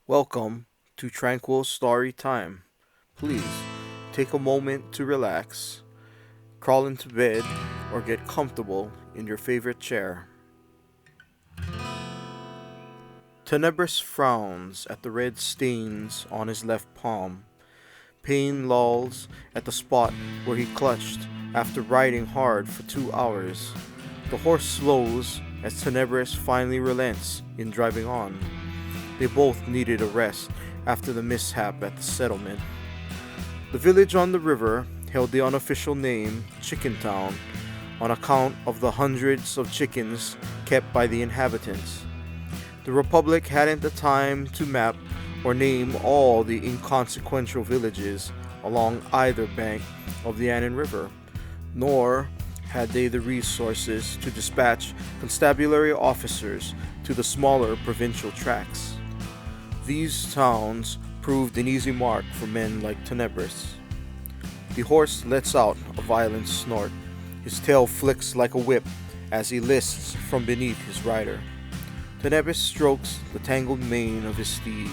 Welcome to Tranquil Story Time. Please take a moment to relax, crawl into bed, or get comfortable in your favorite chair. Tenebris frowns at the red stains on his left palm. Pain lolls at the spot where he clutched after riding hard for 2 hours. The horse slows as Tenebris finally relents in driving on. They both needed a rest after the mishap at the settlement. The village on the river held the unofficial name Chicken Town on account of the hundreds of chickens kept by the inhabitants. The Republic hadn't the time to map or name all the inconsequential villages along either bank of the Annan River, nor had they the resources to dispatch constabulary officers to the smaller provincial tracts. These towns proved an easy mark for men like Tenebris. The horse lets out a violent snort. His tail flicks like a whip as he lists from beneath his rider. Tenebris strokes the tangled mane of his steed.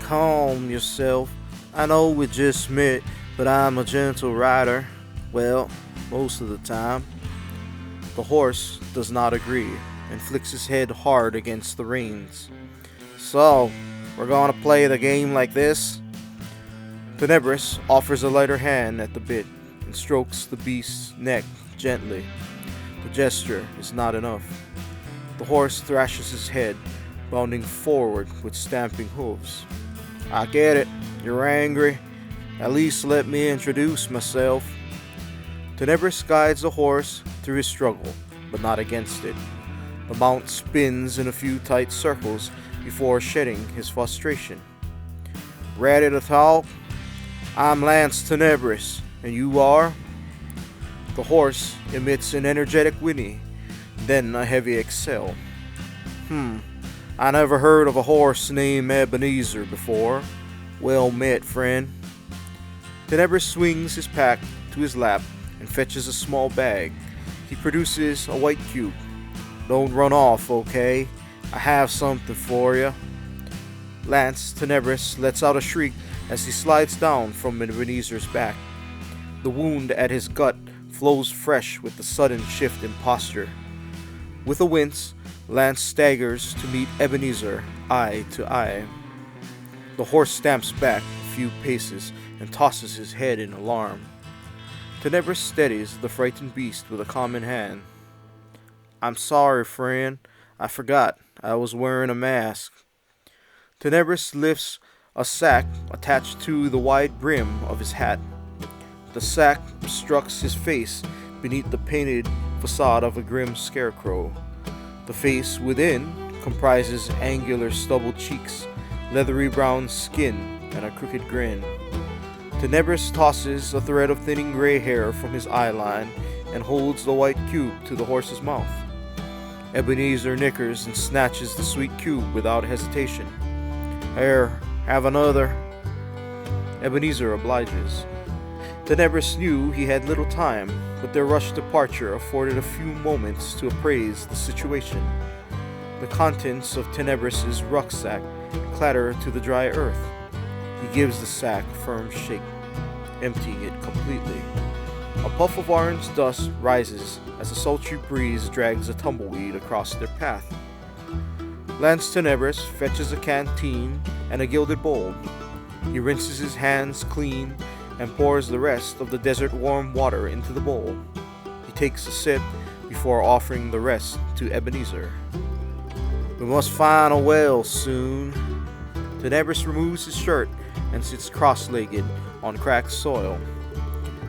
Calm yourself. I know we just met, but I'm a gentle rider. Well, most of the time. The horse does not agree and flicks his head hard against the reins. So, we're gonna play the game like this? Tenebris offers a lighter hand at the bit and strokes the beast's neck gently. The gesture is not enough. The horse thrashes his head, bounding forward with stamping hooves. I get it. You're angry. At least let me introduce myself. Tenebris guides the horse through his struggle, but not against it. The mount spins in a few tight circles before shedding his frustration. Ready to talk? I'm Lance Tenebris, and you are? The horse emits an energetic whinny, then a heavy exhale. I never heard of a horse named Ebenezer before. Well met, friend. Tenebris swings his pack to his lap and fetches a small bag. He produces a white cube. Don't run off, okay? I have something for you. Lance Tenebris lets out a shriek as he slides down from Ebenezer's back. The wound at his gut flows fresh with the sudden shift in posture. With a wince, Lance staggers to meet Ebenezer eye to eye. The horse stamps back a few paces and tosses his head in alarm. Tenebris steadies the frightened beast with a common hand. I'm sorry, friend. I forgot. I was wearing a mask. Tenebris lifts a sack attached to the wide brim of his hat. The sack obstructs his face beneath the painted facade of a grim scarecrow. The face within comprises angular stubbled cheeks, leathery brown skin, and a crooked grin. Tenebris tosses a thread of thinning gray hair from his eyeline and holds the white cube to the horse's mouth. Ebenezer nickers and snatches the sweet cube without hesitation. Here, have another. Ebenezer obliges. Tenebris knew he had little time, but their rushed departure afforded a few moments to appraise the situation. The contents of Tenebris's rucksack clatter to the dry earth. He gives the sack a firm shake, emptying it completely. A puff of orange dust rises as a sultry breeze drags a tumbleweed across their path. Lance Tenebris fetches a canteen and a gilded bowl. He rinses his hands clean and pours the rest of the desert-warm water into the bowl. He takes a sip before offering the rest to Ebenezer. We must find a well soon. Tenebris removes his shirt and sits cross-legged on cracked soil.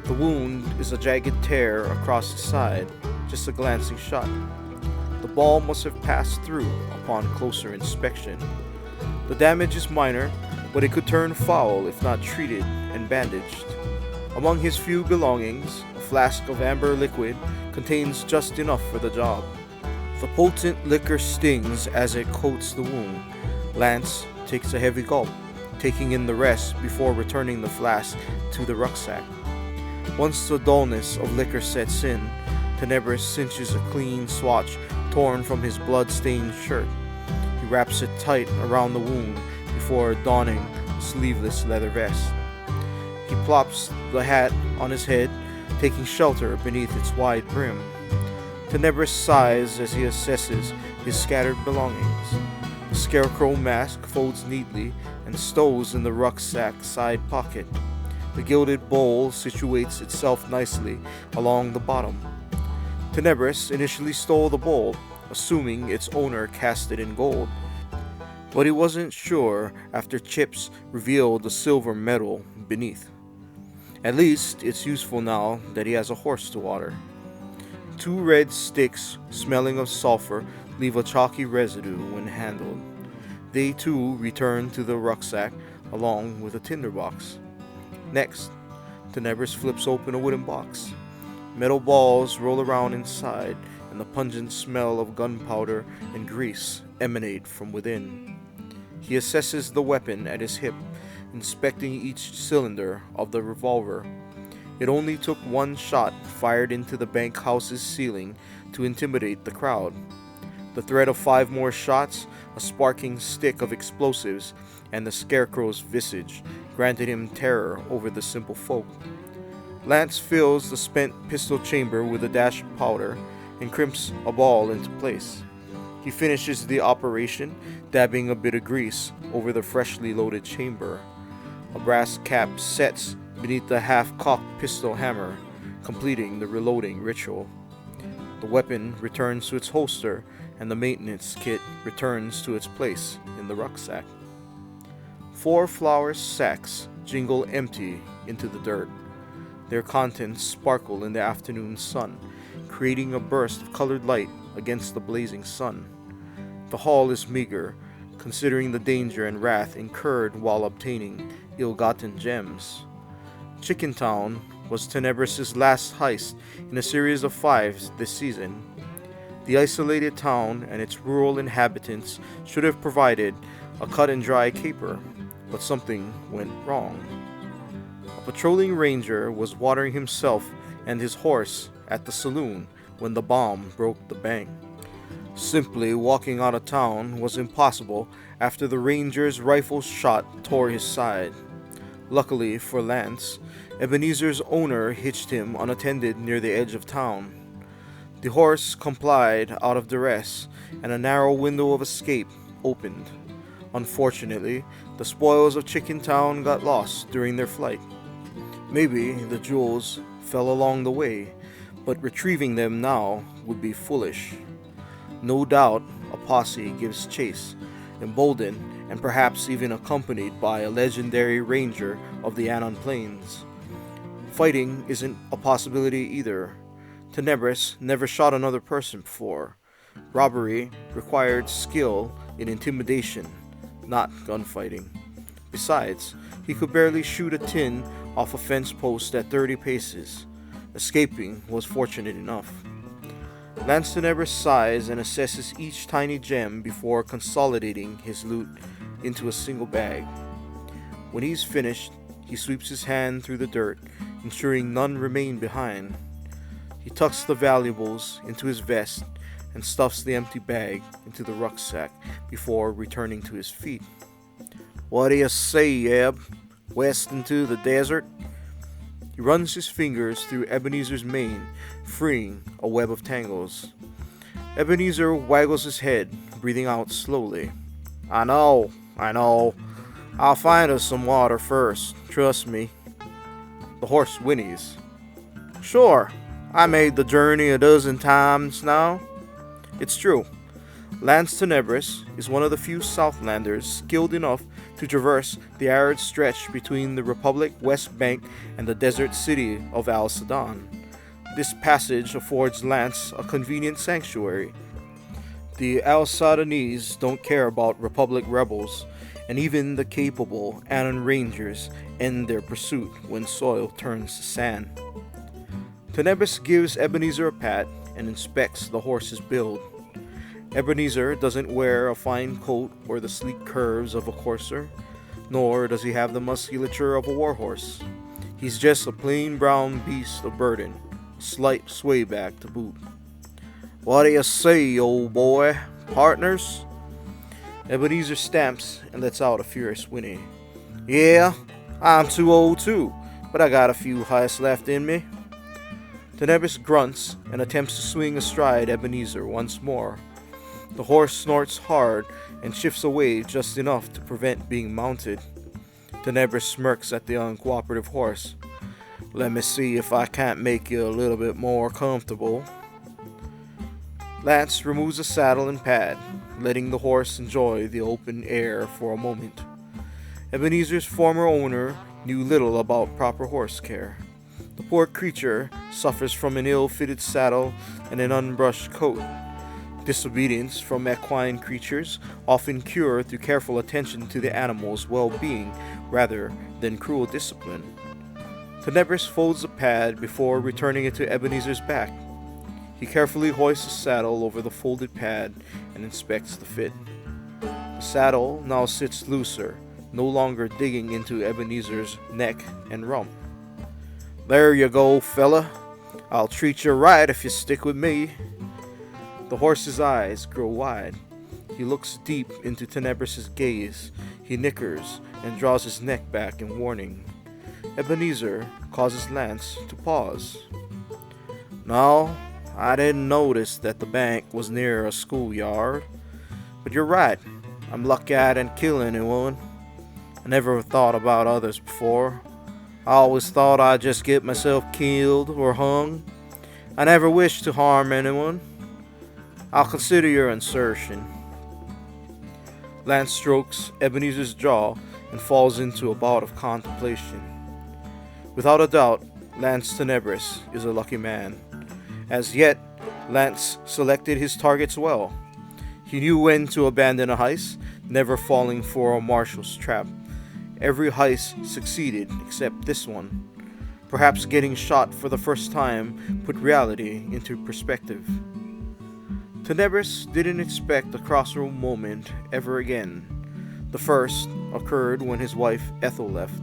The wound is a jagged tear across his side, just a glancing shot. The ball must have passed through upon closer inspection. The damage is minor, but it could turn foul if not treated and bandaged. Among his few belongings, a flask of amber liquid contains just enough for the job. The potent liquor stings as it coats the wound. Lance takes a heavy gulp, taking in the rest before returning the flask to the rucksack. Once the dullness of liquor sets in, Tenebris cinches a clean swatch torn from his blood-stained shirt. He wraps it tight around the wound before donning a sleeveless leather vest. He plops the hat on his head, taking shelter beneath its wide brim. Tenebris sighs as he assesses his scattered belongings. The scarecrow mask folds neatly and stows in the rucksack side pocket. The gilded bowl situates itself nicely along the bottom. Tenebris initially stole the bowl, assuming its owner cast it in gold. But he wasn't sure after chips revealed the silver metal beneath. At least it's useful now that he has a horse to water. 2 red sticks, smelling of sulfur, leave a chalky residue when handled. They too return to the rucksack along with a tinderbox. Next, Tenebris flips open a wooden box. Metal balls roll around inside, and the pungent smell of gunpowder and grease emanate from within. He assesses the weapon at his hip, inspecting each cylinder of the revolver. It only took 1 shot fired into the bank house's ceiling to intimidate the crowd. The threat of 5 more shots, a sparking stick of explosives, and the scarecrow's visage granted him terror over the simple folk. Lance fills the spent pistol chamber with a dash of powder and crimps a ball into place. He finishes the operation, dabbing a bit of grease over the freshly loaded chamber. A brass cap sets beneath the half-cocked pistol hammer, completing the reloading ritual. The weapon returns to its holster, and the maintenance kit returns to its place in the rucksack. 4 flour sacks jingle empty into the dirt. Their contents sparkle in the afternoon sun, creating a burst of colored light against the blazing sun. The haul is meager, considering the danger and wrath incurred while obtaining ill-gotten gems. Chicken Town was Tenebris' last heist in a series of 5s this season. The isolated town and its rural inhabitants should have provided a cut-and-dry caper, but something went wrong. A patrolling ranger was watering himself and his horse at the saloon when the bomb broke the bank. Simply walking out of town was impossible after the ranger's rifle shot tore his side. Luckily for Lance, Ebenezer's owner hitched him unattended near the edge of town. The horse complied out of duress, and a narrow window of escape opened. Unfortunately, the spoils of Chicken Town got lost during their flight. Maybe the jewels fell along the way, but retrieving them now would be foolish. No doubt a posse gives chase, emboldened and perhaps even accompanied by a legendary ranger of the Anon Plains. Fighting isn't a possibility either. Tenebris never shot another person before. Robbery required skill in intimidation, not gunfighting. Besides, he could barely shoot a tin off a fence post at 30 paces. Escaping was fortunate enough. Lance Tenebris sighs and assesses each tiny gem before consolidating his loot into a single bag. When he's finished, he sweeps his hand through the dirt, ensuring none remain behind. He tucks the valuables into his vest and stuffs the empty bag into the rucksack before returning to his feet. "What do you say, Eb? West into the desert?" He runs his fingers through Ebenezer's mane, freeing a web of tangles. Ebenezer waggles his head, breathing out slowly. I know. I'll find us some water first, trust me." The horse whinnies. "Sure, I made the journey a dozen times now." It's true. Lance Tenebris is one of the few Southlanders skilled enough to traverse the arid stretch between the Republic West Bank and the desert city of Al Sadan. This passage affords Lance a convenient sanctuary. The Al Sadanese don't care about Republic rebels, and even the capable Anon Rangers end their pursuit when soil turns to sand. Tenebris gives Ebenezer a pat and inspects the horse's build. Ebenezer doesn't wear a fine coat or the sleek curves of a courser, nor does he have the musculature of a warhorse. He's just a plain brown beast of burden, a slight swayback to boot. "What do you say, old boy? Partners?" Ebenezer stamps and lets out a furious whinny. Yeah, I'm too old too, but I got a few heists left in me. Tenebris grunts and attempts to swing astride Ebenezer once more. The horse snorts hard and shifts away just enough to prevent being mounted. Tenebris smirks at the uncooperative horse. Let me see if I can't make you a little bit more comfortable. Lance removes the saddle and pad, letting the horse enjoy the open air for a moment. Ebenezer's former owner knew little about proper horse care. The poor creature suffers from an ill-fitted saddle and an unbrushed coat. Disobedience from equine creatures often cure through careful attention to the animal's well-being rather than cruel discipline. Tenebris folds the pad before returning it to Ebenezer's back. He carefully hoists the saddle over the folded pad and inspects the fit. The saddle now sits looser, no longer digging into Ebenezer's neck and rump. There you go, fella. I'll treat you right if you stick with me. The horse's eyes grow wide. He looks deep into Tenebris's gaze. He nickers and draws his neck back in warning. Ebenezer causes Lance to pause. No, I didn't notice that the bank was near a schoolyard. But you're right. I'm lucky I didn't kill anyone. I never thought about others before. I always thought I'd just get myself killed or hung. I never wished to harm anyone. I'll consider your assertion. Lance strokes Ebenezer's jaw and falls into a bout of contemplation. Without a doubt, Lance Tenebris is a lucky man. As yet, Lance selected his targets well. He knew when to abandon a heist, never falling for a marshal's trap. Every heist succeeded except this one. Perhaps getting shot for the first time put reality into perspective. Tenebris didn't expect a crossroad moment ever again. The first occurred when his wife Ethel left,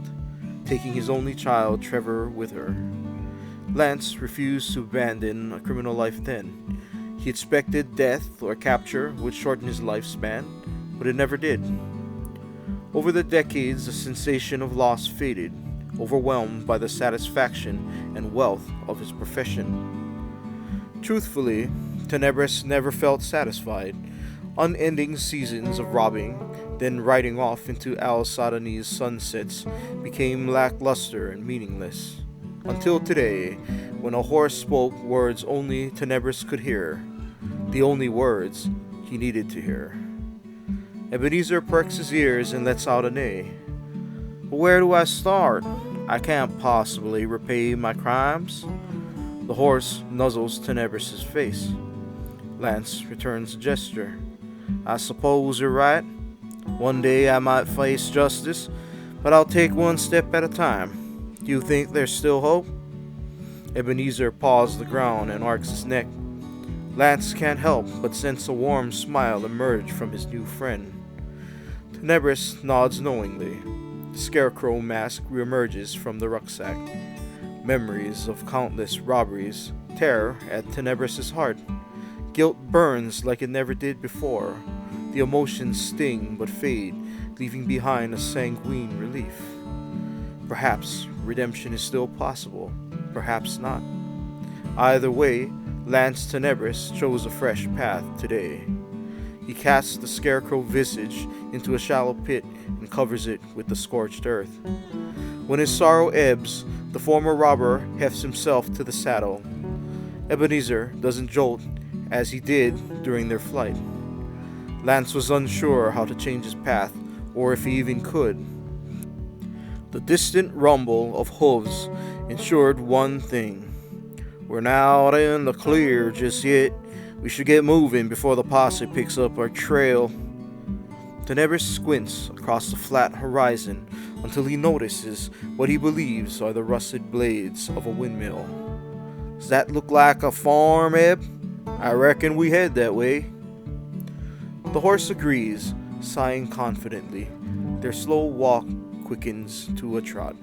taking his only child Trevor with her. Lance refused to abandon a criminal life then. He expected death or capture would shorten his lifespan, but it never did. Over the decades, the sensation of loss faded, overwhelmed by the satisfaction and wealth of his profession. Truthfully, Tenebris never felt satisfied. Unending seasons of robbing, then riding off into Al Sadani's sunsets, became lackluster and meaningless. Until today, when a horse spoke words only Tenebris could hear, the only words he needed to hear. Ebenezer perks his ears and lets out a neigh. But where do I start? I can't possibly repay my crimes. The horse nuzzles Tenebris's face. Lance returns the gesture. I suppose you're right. One day I might face justice, but I'll take one step at a time. Do you think there's still hope? Ebenezer paws the ground and arcs his neck. Lance can't help but sense a warm smile emerge from his new friend. Tenebris nods knowingly. The scarecrow mask reemerges from the rucksack. Memories of countless robberies tear at Tenebris's heart. Guilt burns like it never did before. The emotions sting but fade, leaving behind a sanguine relief. Perhaps redemption is still possible, perhaps not. Either way, Lance Tenebris chose a fresh path today. He casts the scarecrow visage into a shallow pit and covers it with the scorched earth. When his sorrow ebbs, the former robber hefts himself to the saddle. Ebenezer doesn't jolt as he did during their flight. Lance was unsure how to change his path, or if he even could. The distant rumble of hooves ensured one thing. We're not in the clear just yet. We should get moving before the posse picks up our trail. Tenebris squints across the flat horizon until he notices what he believes are the rusted blades of a windmill. Does that look like a farm, Eb? I reckon we head that way. The horse agrees, sighing confidently. Their slow walk quickens to a trot.